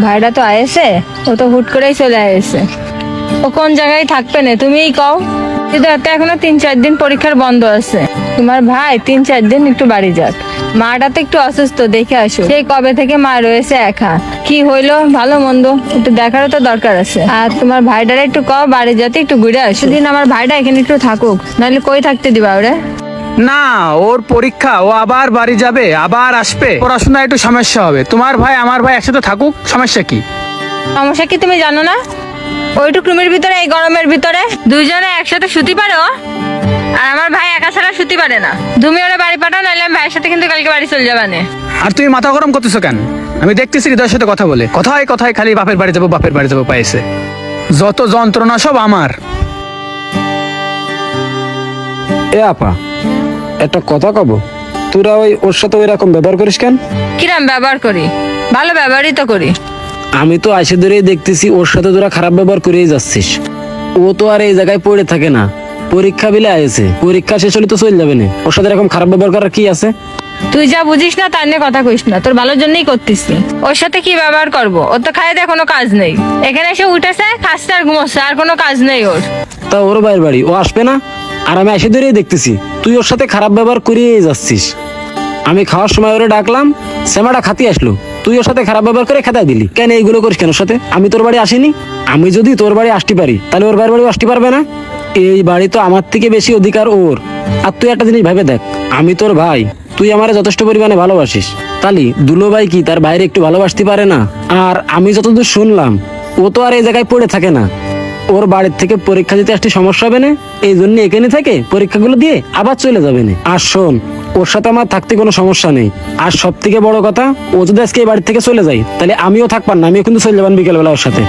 ভাইরা তো আয়েছে, ও তো হুট করেই চলে আয়েছে। ও কোন জায়গায় থাকবে না তুমিই কও। কিন্তু এতে এখনো 3-4 দিন পরীক্ষার বন্ধ আছে। তোমার ভাই 3-4 দিন একটু বাড়ি যাক। মাটা তো একটু অসুস্থ, দেখে আসো। সেই কবে থেকে মা রয়েছে একা, কি হইলো ভালো মন্দ একটু দেখারও তো দরকার আছে। আর তোমার ভাইটারে একটু কও বাড়ি যেতে, একটু ঘুরে আসো। দিন আমার ভাইটা এখানে একটু থাকুক, নাহলে কই থাকতে দিবা ওরে? না, ওর পরীক্ষা, ও আবার বাড়ি যাবে, আবার আসবে, পড়াশোনা একটু সমস্যা হবে। তোমার ভাই আমার ভাই একসাথে থাকুক, সমস্যা কি? সমস্যা কি তুমি জানো না? ওইটুক রুমের ভিতরে এই গরমের ভিতরে দুইজনে একসাথে শুতে পারো? আর আমার ভাই একা ছাড়া শুতে পারে না। তুমি ওরা বাড়ি পাঠাও, নাহলে আমি ভাইয়ের সাথে কিন্তু কালকে বাড়ি চলে যাবানে। আর তুমি মাথা গরম করতেছো কেন? আমি দেখতেছি হৃদয়ের সাথে কথা বলে, কথায় কথায় খালি বাপের বাড়ি যাবো বাপের বাড়ি যাবো পাইছে। যত যন্ত্রণা সব আমার। এ আপা, একটা কথা কব, তোরা ওর সাথে ওই রকম ব্যবহার করিস কেন? কিরাম ব্যবহার করি? ভালো ব্যবহারই তো করি। আমি তো আইসে ধরেই দেখতেছি ওর সাথে তোরা খারাপ ব্যবহার করেই যাচ্ছিস। ও তো আর এই জায়গায় পড়ে থাকে না, পরীক্ষা বিলে আয়েছে, পরীক্ষা শেষ হলে তো চলে যাবে না। ওর সাথে এরকম খারাপ ব্যবহার করার কি আছে? তুই যা বুঝিস না তার নিয়ে কথা কইস না, তোর ভালোর জন্যই করতেছি। ওর সাথে কি ব্যবহার করবো? ওর তো খাইয়ে দেয় কোনো কাজ নেই। এখানে এসে উঠেছে, খাচ্ছে আর ঘুমোচ্ছে, আর কোনো কাজ নেই ওর। তা ওর বাইরের বাড়ি ও আসবে না? আর আমি আইসে ধরেই দেখতেছি তুই ওর সাথে খারাপ ব্যবহার করিয়েই যাচ্ছিস। আমি খাওয়ার সময় ওরে ডাকলাম, সেমাটা খাতি আসলো, তুই ওর সাথে খারাপ ব্যবহার করে খেতে দিলি কেন? এইগুলো করিস কেন ওর সাথে? আমি তোর বাড়ি আসিনি? আমি যদি তোর বাড়ি আসতে পারি তাহলে ওর বাইরের বাড়ি আসতে পারবে না? এই বাড়ি তো আমার থেকে বেশি অধিকার ওর। আর তুই একটা জিনিস ভেবে দেখ, আমি তোর ভাই, তুই আমারে যথেষ্ট পরিমাণে ভালোবাসিস, তালি দুলো ভাই কি তার বাইরে একটু ভালোবাসতে পারে না? আর আমি যতদূর শুনলাম ও তো আর এই জায়গায় পড়ে থাকে না, ওর বাড়ির থেকে পরীক্ষা দিতে আসতে সমস্যা হবে না, এই জন্য এখানে থেকে পরীক্ষাগুলো দিয়ে আবার চলে যাবে না। আর শোন, ওর সাথে আমার থাকতে কোনো সমস্যা নেই। আর সব থেকে বড় কথা, ও যদি আজকে এই বাড়ি থেকে চলে যায় তাহলে আমিও থাকবার না, আমিও কিন্তু চলে যাবেন বিকেলবেলা ওর সাথে।